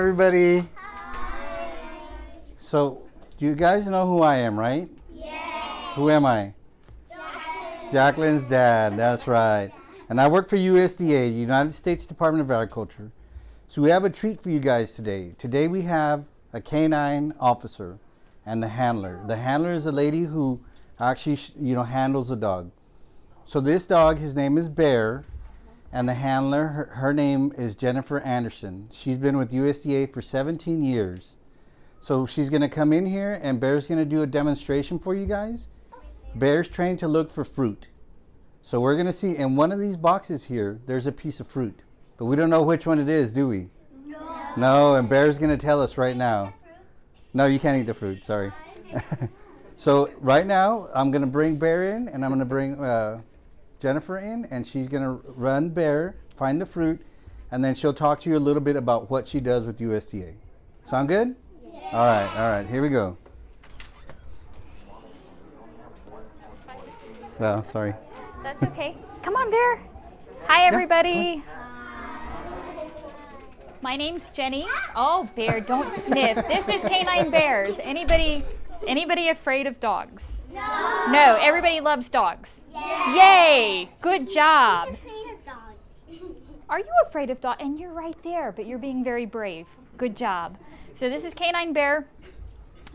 everybody. Hi. So, do you guys know who I am, right? Yes. Who am I? Jacqueline's dad, that's right. And I work for USDA, the United States Department of Agriculture. So we have a treat for you guys today. Today we have a canine officer and the handler. The handler is a lady who actually, handles the dog. So this dog, his name is Bear, and the handler, her name is Jennifer Anderson. She's been with USDA for 17 years. So she's gonna come in here and Bear's gonna do a demonstration for you guys. Bear's trained to look for fruit. So we're gonna see in one of these boxes here, there's a piece of fruit. But we don't know which one it is, do we? No, and Bear's gonna tell us right now. No, you can't eat the fruit, sorry. So right now, I'm gonna bring Bear in and I'm gonna bring Jennifer in, and she's gonna run Bear, find the fruit, and then she'll talk to you a little bit about what she does with USDA. Sound good? Yeah. All right, here we go. Well, sorry. That's okay. Come on, Bear. Hi, everybody. My name's Jenny. Oh, Bear, don't sniff. This is Canine Bears. Anybody afraid of dogs? No. No, everybody loves dogs. Yay! Good job. I'm afraid of dogs. Are you afraid of dogs? And you're right there, but you're being very brave. Good job. So this is Canine Bear,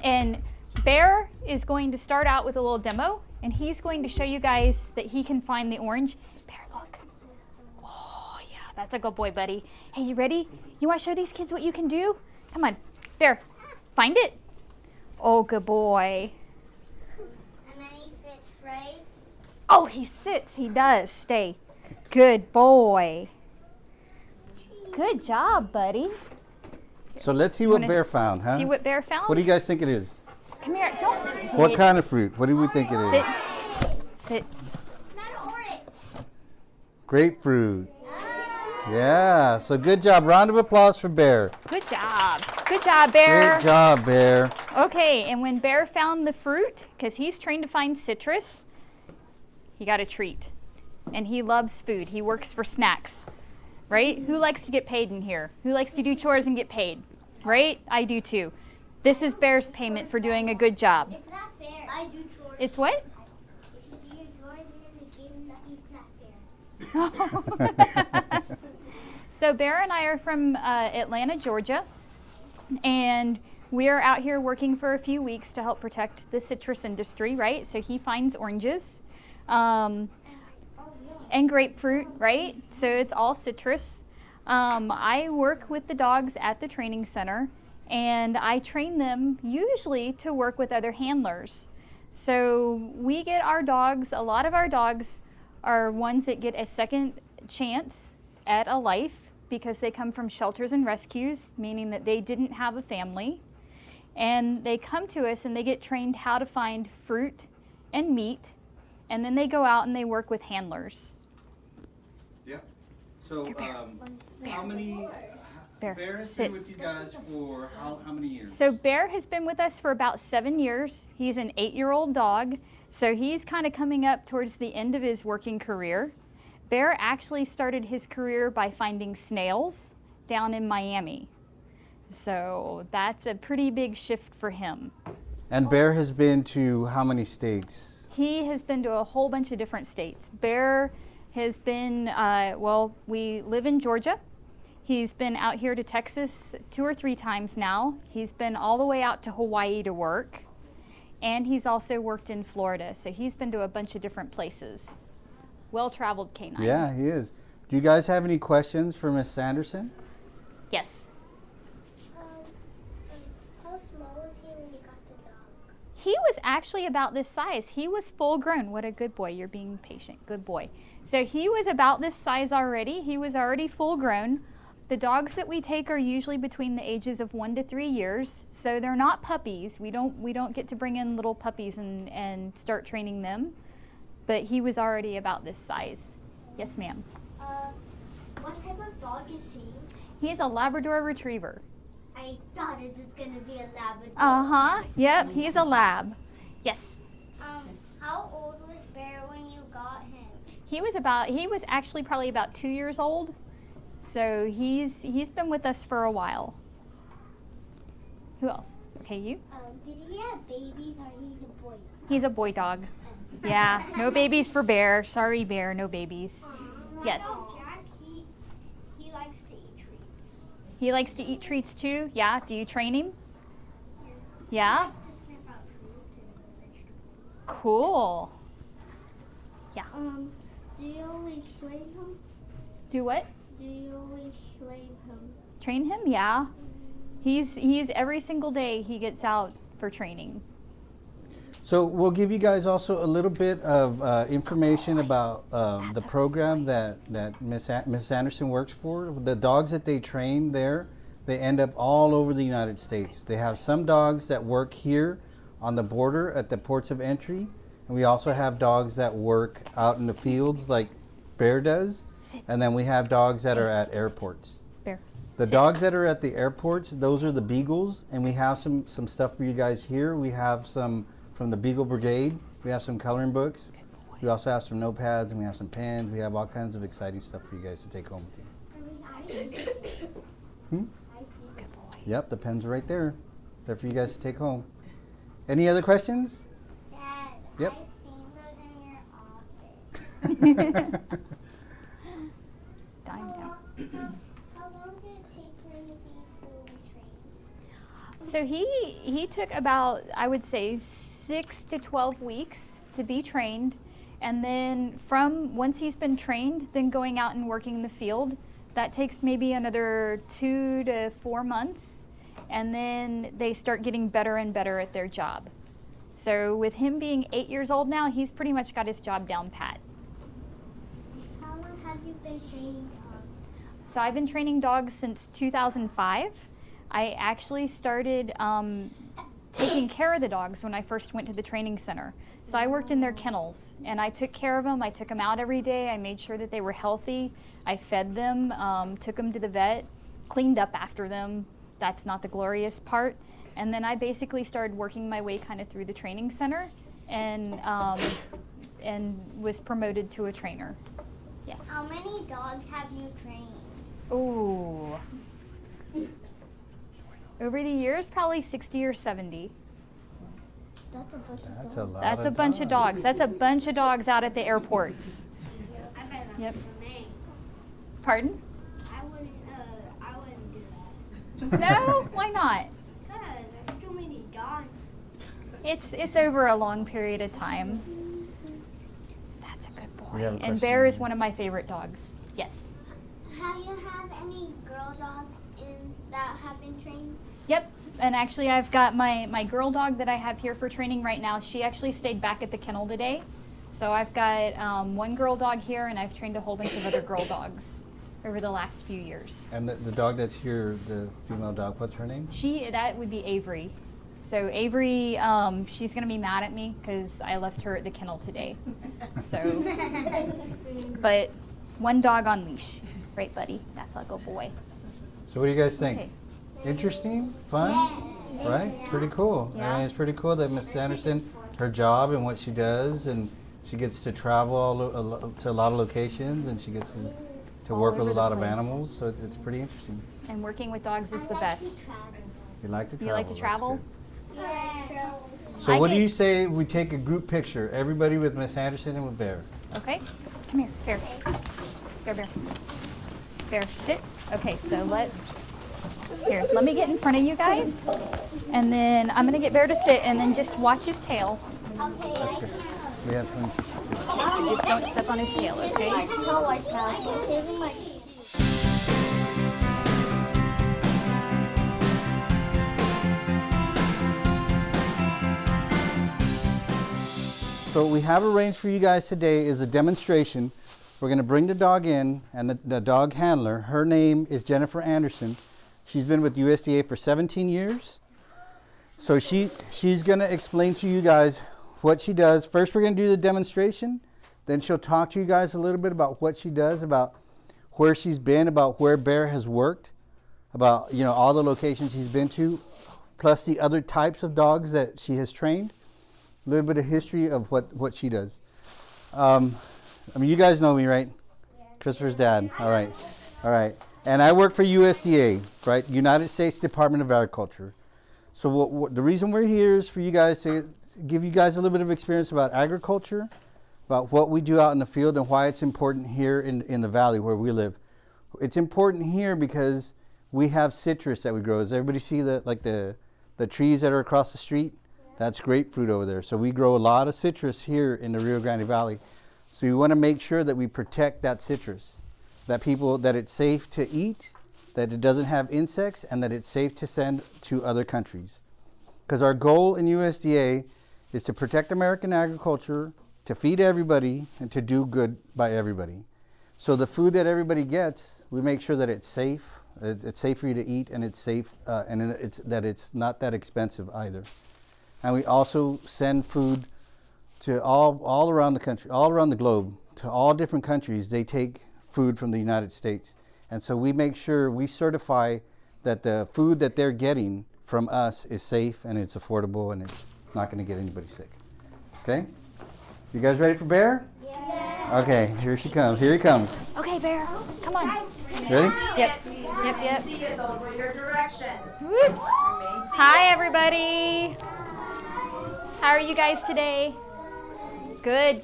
and Bear is going to start out with a little demo, and he's going to show you guys that he can find the orange. Bear, look. Oh, yeah, that's a good boy, buddy. Hey, you ready? You want to show these kids what you can do? Come on, Bear, find it. Oh, good boy. And then he sits right. Oh, he sits. He does. Stay. Good boy. Good job, buddy. So let's see what Bear found, huh? See what Bear found? What do you guys think it is? Come here. Don't hesitate. What kind of fruit? What do we think it is? Sit. Sit. Not orange. Grapefruit. Yeah, so good job. Round of applause for Bear. Good job. Good job, Bear. Great job, Bear. Okay, and when Bear found the fruit, because he's trained to find citrus, he got a treat. And he loves food. He works for snacks, right? Who likes to get paid in here? Who likes to do chores and get paid? Right? I do too. This is Bear's payment for doing a good job. It's not fair. I do chores. It's what? If you join in and give him that, he's not fair. So Bear and I are from Atlanta, Georgia, and we are out here working for a few weeks to help protect the citrus industry, right? So he finds oranges and grapefruit, right? So it's all citrus. I work with the dogs at the training center, and I train them usually to work with other handlers. So we get our dogs, a lot of our dogs are ones that get a second chance at a life because they come from shelters and rescues, meaning that they didn't have a family. And they come to us and they get trained how to find fruit and meat, and then they go out and they work with handlers. Yeah. So how many... Bear has been with you guys for how many years? So Bear has been with us for about 7 years. He's an 8-year-old dog, so he's kind of coming up towards the end of his working career. Bear actually started his career by finding snails down in Miami. So that's a pretty big shift for him. And Bear has been to how many states? He has been to a whole bunch of different states. Bear has been, we live in Georgia. He's been out here to Texas 2 or 3 times now. He's been all the way out to Hawaii to work. And he's also worked in Florida. So he's been to a bunch of different places. Well-traveled canine. Yeah, he is. Do you guys have any questions for Miss Sanderson? Yes. How small was he when you got the dog? He was actually about this size. He was full grown. What a good boy. You're being patient. Good boy. So he was about this size already. He was already full grown. The dogs that we take are usually between the ages of 1 to 3 years. So they're not puppies. We don't get to bring in little puppies and start training them. But he was already about this size. Yes, ma'am. What type of dog is he? He's a Labrador Retriever. I thought it was going to be a Labrador. Uh-huh. Yep, he's a lab. Yes. How old was Bear when you got him? He was actually probably about 2 years old. So he's been with us for a while. Who else? Okay, you? Did he have babies or he's a boy? He's a boy dog. Yeah, no babies for Bear. Sorry, Bear, no babies. Yes. Jack, he likes to eat treats. He likes to eat treats too? Yeah. Do you train him? Yeah? He likes to sniff out fruits and vegetables. Cool. Yeah. Do you always train him? Do what? Do you always train him? Train him? Yeah. He's every single day he gets out for training. So we'll give you guys also a little bit of information about the program that Miss Anderson works for. The dogs that they train there, they end up all over the United States. They have some dogs that work here on the border at the ports of entry, and we also have dogs that work out in the fields like Bear does, and then we have dogs that are at airports. Bear. The dogs that are at the airports, those are the beagles, and we have some stuff for you guys here. We have some from the Beagle Brigade. We have some coloring books. We also have some notepads, and we have some pens. We have all kinds of exciting stuff for you guys to take home with you. Yep, the pens are right there. They're for you guys to take home. Any other questions? Dad, Yep. I've seen those in your office. Dime down. How long did it take for him to be fully trained? So he took about, I would say, 6 to 12 weeks to be trained, and then from once he's been trained, then going out and working in the field, that takes maybe another 2 to 4 months, and then they start getting better and better at their job. So with him being 8 years old now, he's pretty much got his job down pat. How long have you been training dogs? So I've been training dogs since 2005. I actually started taking care of the dogs when I first went to the training center. So I worked in their kennels, and I took care of them. I took them out every day. I made sure that they were healthy. I fed them, took them to the vet, cleaned up after them. That's not the glorious part. And then I basically started working my way kind of through the training center, and was promoted to a trainer. Yes. How many dogs have you trained? Ooh. Over the years, probably 60 or 70. That's a bunch That's a lot. That's a bunch of dogs. That's a bunch of dogs out at the airports. I bet that's Yep. for me. Pardon? I wouldn't do that. No? Why not? Because there's too many dogs. It's over a long period of time. That's a good We have a boy. And question Bear over is here. one of my favorite dogs. Yes. Have you have any girl dogs that have been trained? Yep. And actually, I've got my girl dog that I have here for training right now. She actually stayed back at the kennel today. So I've got one girl dog here, and I've trained a whole bunch of other girl dogs over the last few years. And the dog that's here, the female dog, what's her name? That would be Avery. So Avery, she's gonna be mad at me because I left her at the kennel today. So, but one dog on leash, right, buddy? That's like a boy. So what do you guys think? Okay. Interesting? Fun? Right? Pretty cool. I Yeah. mean, it's pretty cool that Miss Anderson, her job and what she does, and she gets to travel to a lot of locations, and she gets to All work with over a the lot of place. animals, so it's pretty interesting. And working with dogs is the best. You like to travel? You like to that's travel? good. Yeah. So I what do get- you say we take a group picture, everybody with Miss Anderson and with Bear? Okay. Come here, Bear. Bear, Bear. Bear, sit. Okay, so here, let me get in front of you guys. And then I'm gonna get Bear to sit and then just watch his tail. Okay. That's good. We have fun. Okay, so just don't step on his tail, okay? So what we have arranged for you guys today is a demonstration. We're going to bring the dog in, and the dog handler, her name is Jennifer Anderson. She's been with USDA for 17 years. So she's going to explain to you guys what she does. First, we're going to do the demonstration. Then she'll talk to you guys a little bit about what she does, about where she's been, about where Bear has worked, about all the locations he's been to, plus the other types of dogs that she has trained. A little bit of history of what she does. You guys know me, right? Yeah. Christopher's dad. All right. And I work for USDA, right? United States Department of Agriculture. So the reason we're here is for you guys to give you guys a little bit of experience about agriculture, about what we do out in the field and why it's important here in the valley where we live. It's important here because we have citrus that we grow. Does everybody see the trees that are across the street? That's grapefruit over there. So we grow a lot of citrus here in the Rio Grande Valley. So we want to make sure that we protect that citrus, that it's safe to eat, that it doesn't have insects, and that it's safe to send to other countries. Because our goal in USDA is to protect American agriculture, to feed everybody, and to do good by everybody. So the food that everybody gets, we make sure that it's safe. It's safe for you to eat, and it's safe, and that it's not that expensive either. And we also send food to all around the country, all around the globe, to all different countries. They take food from the United States. And so we make sure we certify that the food that they're getting from us is safe and it's affordable and it's not going to get anybody sick. Okay? You guys ready for Bear? Yeah. Okay, here she comes. Here he comes. Okay, Bear, come on. Ready? Yep. Those were your directions. Whoops. Hi, everybody. How are you guys today? Good.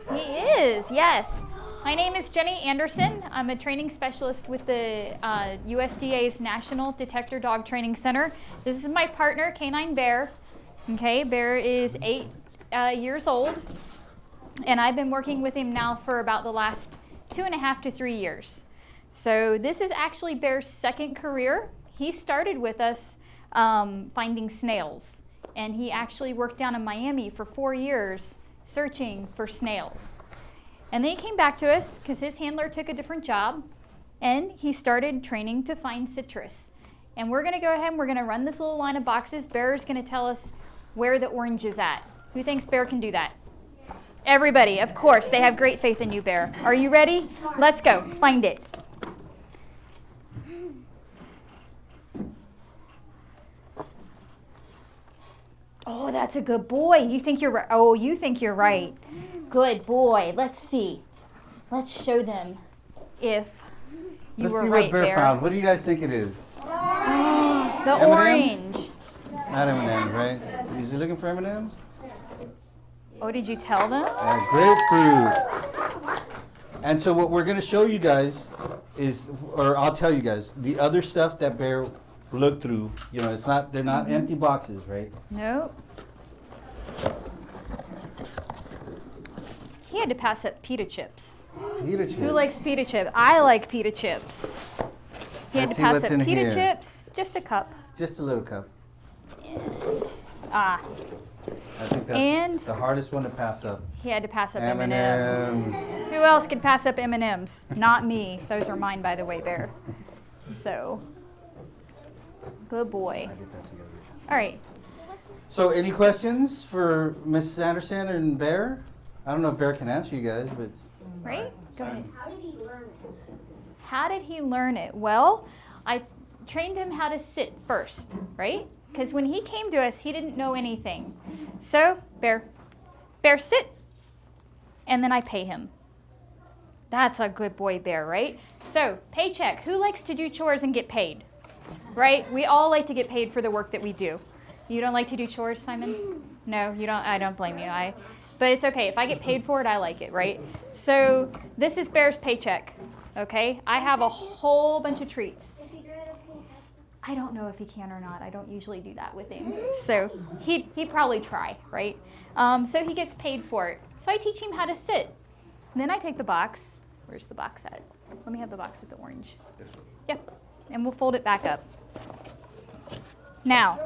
He is, yes. My name is Jenny Anderson. I'm a training specialist with the USDA's National Detector Dog Training Center. This is my partner, Canine Bear. Okay, Bear is 8 years old, and I've been working with him now for about the last 2.5 to 3 years. So this is actually Bear's second career. He started with us finding snails, and he actually worked down in Miami for 4 years searching for snails. And then he came back to us because his handler took a different job, and he started training to find citrus. And we're going to go ahead and we're going to run this little line of boxes. Bear is going to tell us where the orange is at. Who thinks Bear can do that? Everybody, of course. They have great faith in you, Bear. Are you ready? Let's go. Find it. Oh, that's a good boy. You think you're right. Oh, you think you're right. Good boy. Let's see. Let's show them if you were right, Bear. Let's see what Bear found. What do you guys think it is? The M&Ms? orange. Not M&Ms, right? Is he looking for M&Ms? Oh, did you tell them? Grapefruit. And so what we're going to show you guys is, or I'll tell you guys, the other stuff that Bear looked through, you know, they're not empty boxes, right? Nope. He had to pass up pita chips. Pita chips. Who likes pita chips? I like pita chips. He had to pass up pita chips. Just a cup. Just a little cup. I think that's the hardest one to pass up. He had to pass up M&Ms. M&Ms. Who else could pass up M&Ms? Not me. Those are mine, by the way, Bear. So, good boy. All right. So, any questions for Mrs. Anderson and Bear? I don't know if Bear can answer you guys, but... Right? Go ahead. How did he learn it? How did he learn it? Well, I trained him how to sit first, right? Because when he came to us, he didn't know anything. So, Bear, sit. And then I pay him. That's a good boy, Bear, right? So, paycheck. Who likes to do chores and get paid? Right? We all like to get paid for the work that we do. You don't like to do chores, Simon? No, you don't. I don't blame you. But it's okay. If I get paid for it, I like it, right? So this is Bear's paycheck, okay? I have a whole bunch of treats. I don't know if he can or not. I don't usually do that with him. So he'd probably try, right? So he gets paid for it. So I teach him how to sit. And then I take the box. Where's the box at? Let me have the box with the orange. Yep. And we'll fold it back up. Now,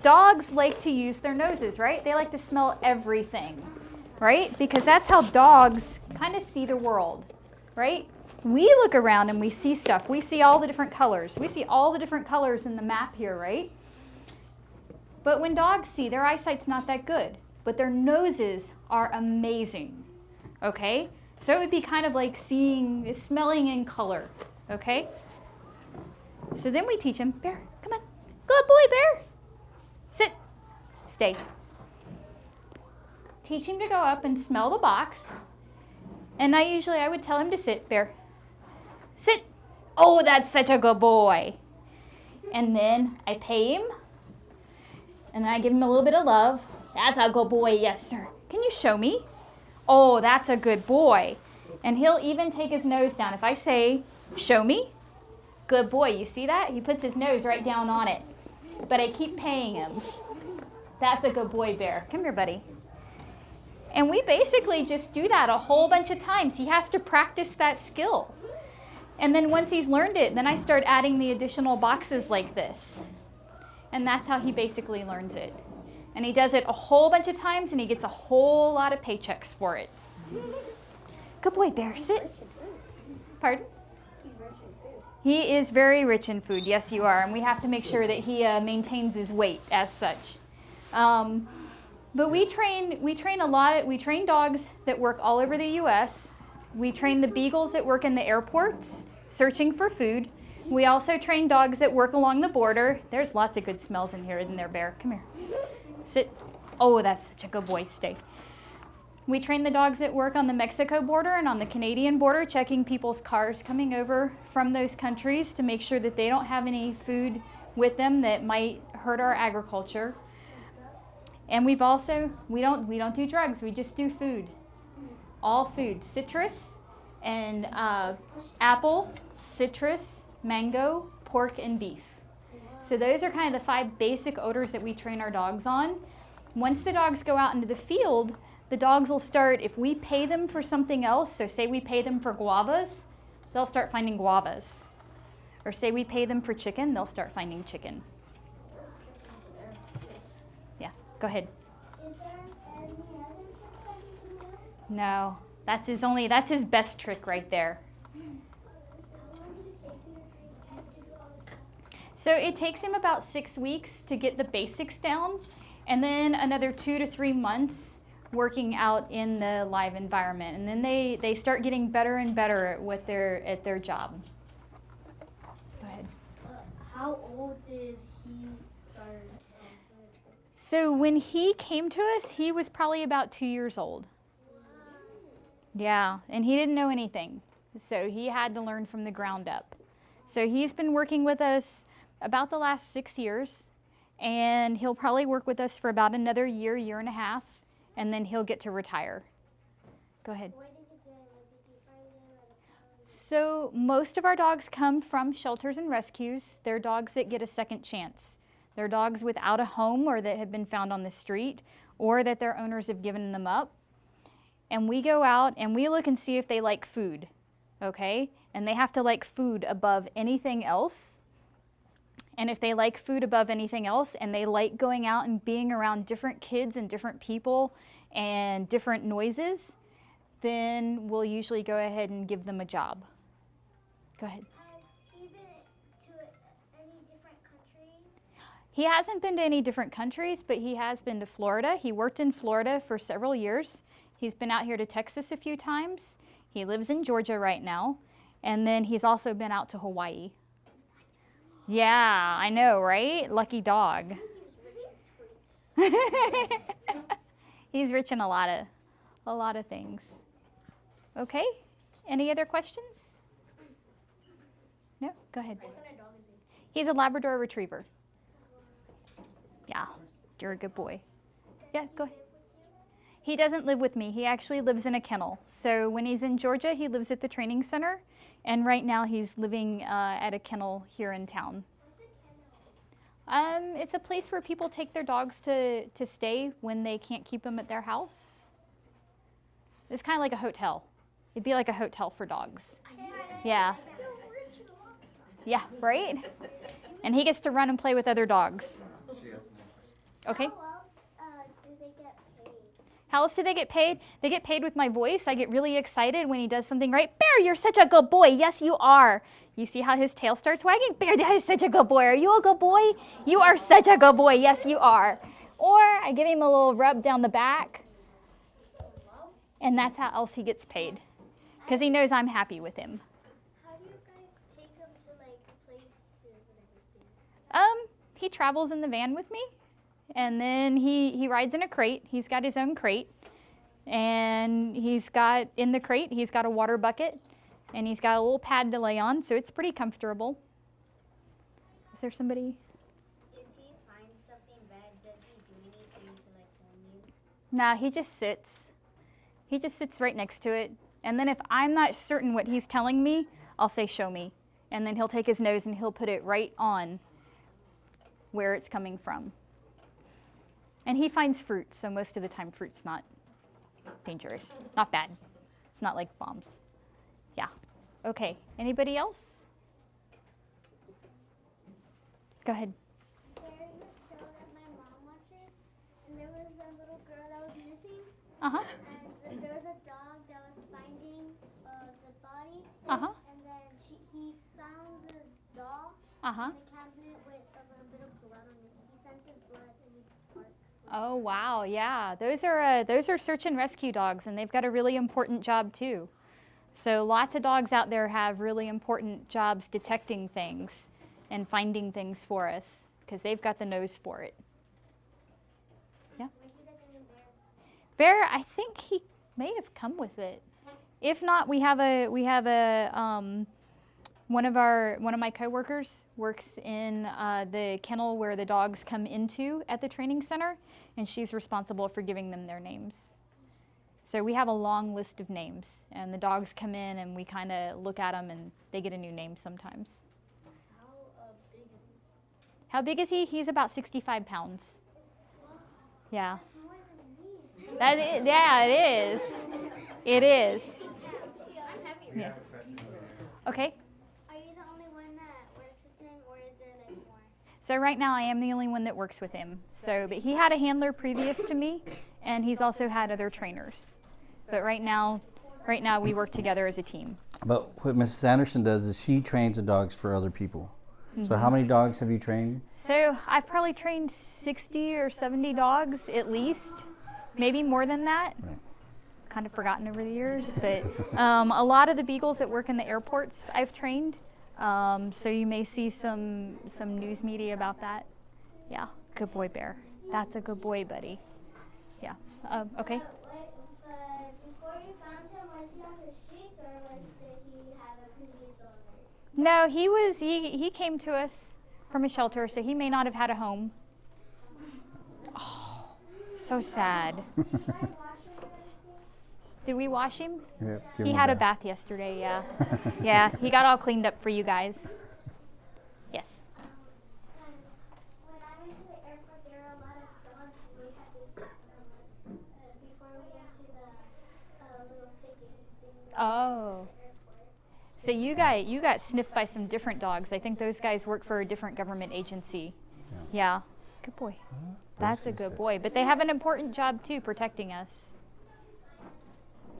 dogs like to use their noses, right? They like to smell everything. Right? Because that's how dogs kind of see the world, right? We look around and we see stuff. We see all the different colors. We see all the different colors in the map here, right? But when dogs see, their eyesight's not that good, but their noses are amazing, okay? So it would be kind of like smelling in color, okay? So then we teach him, Bear, come on. Good boy, Bear. Sit. Stay. Teach him to go up and smell the box. And I would tell him to sit, Bear. Sit. Oh, that's such a good boy. And then I pay him. And then I give him a little bit of love. That's a good boy, yes, sir. Can you show me? Oh, that's a good boy. And he'll even take his nose down. If I say, show me, good boy, you see that? He puts his nose right down on it. But I keep paying him. That's a good boy, Bear. Come here, buddy. And we basically just do that a whole bunch of times. He has to practice that skill. And then once he's learned it, then I start adding the additional boxes like this. And that's how he basically learns it. And he does it a whole bunch of times, and he gets a whole lot of paychecks for it. Good boy, Bear. Sit. Pardon? He is very rich in food. Yes, you are. And we have to make sure that he maintains his weight as such. But we train a lot. We train dogs that work all over the U.S. We train the beagles that work in the airports, searching for food. We also train dogs that work along the border. There's lots of good smells in here, isn't there, Bear? Come here. Sit. Oh, that's such a good boy. Stay. We train the dogs that work on the Mexico border and on the Canadian border, checking people's cars coming over from those countries to make sure that they don't have any food with them that might hurt our agriculture. And we don't do drugs, we just do food. All food. Citrus and apple, citrus, mango, pork, and beef. So those are kind of the 5 basic odors that we train our dogs on. Once the dogs go out into the field, the dogs will start, if we pay them for something else, so say we pay them for guavas, they'll start finding guavas. Or say we pay them for chicken, they'll start finding chicken. Yeah, go ahead. Is there any other tricks that you can do? No, that's his best trick right there. So it takes him about 6 weeks to get the basics down, and then another 2 to 3 months working out in the live environment. And then they start getting better and better at their job. Go ahead. How old did he start doing tricks? So when he came to us, he was probably about 2 years old. Yeah, and he didn't know anything. So he had to learn from the ground up. So he's been working with us about the last 6 years, and he'll probably work with us for about another year, year and a half, and then he'll get to retire. Go ahead. Where did you get him? Did you find him at a pound? So most of our dogs come from shelters and rescues. They're dogs that get a second chance. They're dogs without a home or that have been found on the street or that their owners have given them up. And we go out and we look and see if they like food, okay? And they have to like food above anything else. And if they like food above anything else and they like going out and being around different kids and different people and different noises, then we'll usually go ahead and give them a job. Go ahead. Has he been to any different countries? He hasn't been to any different countries, but he has been to Florida. He worked in Florida for several years. He's been out here to Texas a few times. He lives in Georgia right now. And then he's also been out to Hawaii. Yeah, I know, right? Lucky dog. He's rich in a lot of things. Okay, any other questions? No, go ahead. What kind of dog is he? He's a Labrador Retriever. Yeah, you're a good boy. Yeah, go ahead. He doesn't live with me. He actually lives in a kennel. So when he's in Georgia, he lives at the training center. And right now he's living at a kennel here in town. It's a place where people take their dogs to stay when they can't keep them at their house. It's kind of like a hotel. It'd be like a hotel for dogs. Yeah. Yeah, right? And he gets to run and play with other dogs. Okay. How else do they get paid? How else do they get paid? They get paid with my voice. I get really excited when he does something right. Bear, you're such a good boy. Yes, you are. You see how his tail starts wagging? Bear, that is such a good boy. Are you a good boy? You are such a good boy. Yes, you are. Or I give him a little rub down the back. And that's how else he gets paid. Because he knows I'm happy with him. How do you guys take him to like places and everything? He travels in the van with me. And then he rides in a crate. He's got his own crate. And in the crate, he's got a water bucket. And he's got a little pad to lay on, so it's pretty comfortable. Is there somebody? If he finds something bad, does he do anything to like warn you? Nah, he just sits. He just sits right next to it. And then if I'm not certain what he's telling me, I'll say, show me. And then he'll take his nose and he'll put it right on where it's coming from. And he finds fruit, so most of the time fruit's not dangerous. Not bad. It's not like bombs. Yeah. Okay, anybody else? Go ahead. There's a show that my mom watches, and there was a little girl that was missing, Uh-huh. and there was a dog that was finding the body, Uh-huh. and then he found the doll Uh-huh. in the cabinet with a little bit of blood on it. He senses blood and he barks. Oh wow, yeah. Those are search and rescue dogs, and they've got a really important job too. So lots of dogs out there have really important jobs detecting things and finding things for us because they've got the nose for it. Yeah. When he doesn't in there, Bear, I think he may have come with it. If not, we have a one of my coworkers works in the kennel where the dogs come into at the training center, and she's responsible for giving them their names. So we have a long list of names, and the dogs come in and we kind of look at them and they get a new name sometimes. How big is he? He's about 65 pounds. Yeah. more than me. That is, yeah, it is. It is. I'm happy. Yeah. Okay. Are you the only one that works with him, or is there like more? So right now I am the only one that works with him. So, but he had a handler previous to me, and he's also had other trainers. But right now we work together as a team. But what Mrs. Anderson does is she trains the dogs for other people. So how many dogs have you trained? So I've probably trained 60 or 70 dogs at least, maybe more than that. Right. Kind of forgotten over the years, but a lot of the beagles that work in the airports I've trained. So you may see some news media about that. Yeah, good boy, Bear. That's a good boy, buddy. Yeah. Okay. Before you found him, was he on the streets, or did he have a previous owner? No, he came to us from a shelter, so he may not have had a home. Oh, so sad. Did we wash him? Yeah, give He him had a bath. bath yesterday, yeah. Yeah, he got all cleaned up for you guys. Yes. When I went to the airport, there were a lot of dogs we had to sit from us before we went to the little ticket thing. Oh. So you got sniffed by some different dogs. I think those guys work for a different government agency. Yeah. Good boy. That's a good boy. But they have an important job too, protecting us.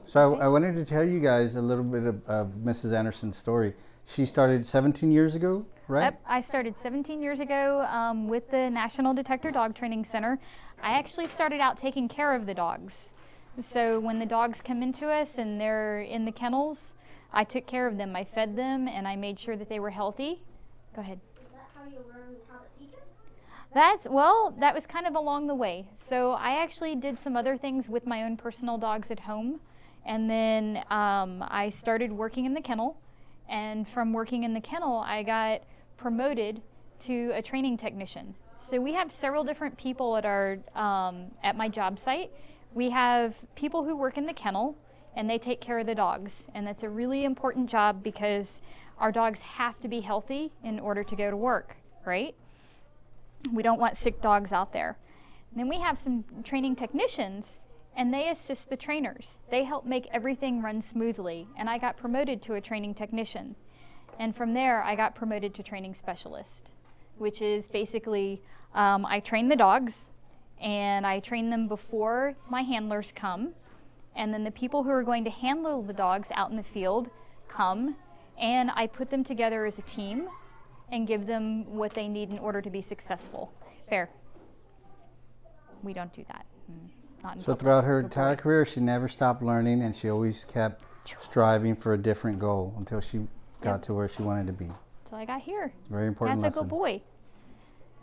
So I wanted to tell you guys a little bit of Mrs. Anderson's story. She started 17 years ago, right? Yep, I started 17 years ago with the National Detector Dog Training Center. I actually started out taking care of the dogs. So when the dogs come into us and they're in the kennels, I took care of them. I fed them and I made sure that they were healthy. Go ahead. Is that how you learned how to teach them? That was kind of along the way. So I actually did some other things with my own personal dogs at home. And then I started working in the kennel. And from working in the kennel, I got promoted to a training technician. So we have several different people at my job site. We have people who work in the kennel, and they take care of the dogs. And that's a really important job because our dogs have to be healthy in order to go to work, right? We don't want sick dogs out there. And then we have some training technicians, and they assist the trainers. They help make everything run smoothly. And I got promoted to a training technician. And from there, I got promoted to training specialist, which is basically I train the dogs, and I train them before my handlers come. And then the people who are going to handle the dogs out in the field come, and I put them together as a team and give them what they need in order to be successful. Fair. We don't do that. Not in So public. throughout her Good entire boy. career, she never stopped learning, and she always kept striving for a different goal until she got to where she wanted to be. Till I got here. It's a very important That's lesson. a good boy.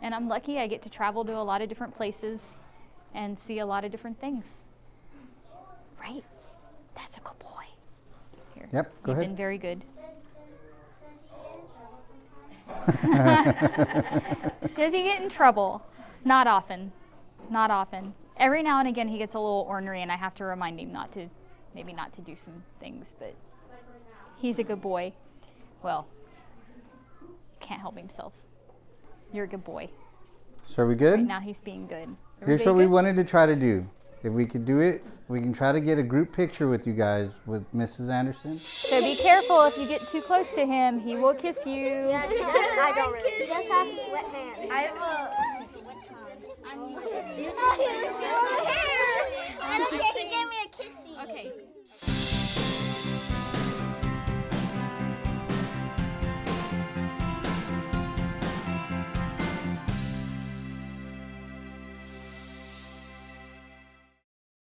And I'm lucky I get to travel to a lot of different places and see a lot of different things. Right? That's a good boy. Here. Yep, go You've ahead. been very good. Does he get in trouble sometimes? Does he get in trouble? Not often. Not often. Every now and again he gets a little ornery and I have to remind him maybe not to do some things, but he's a good boy. Well, can't help himself. You're a good boy. So are we good? Right now he's being good. Here's Everybody what we good? wanted to try to do. If we could do it, we can try to get a group picture with you guys with Mrs. Anderson. So be careful if you get too close to him. He will kiss you. Yeah, I don't really. He does have sweat hands. I have a. I don't care. He gave me a kissy. Okay.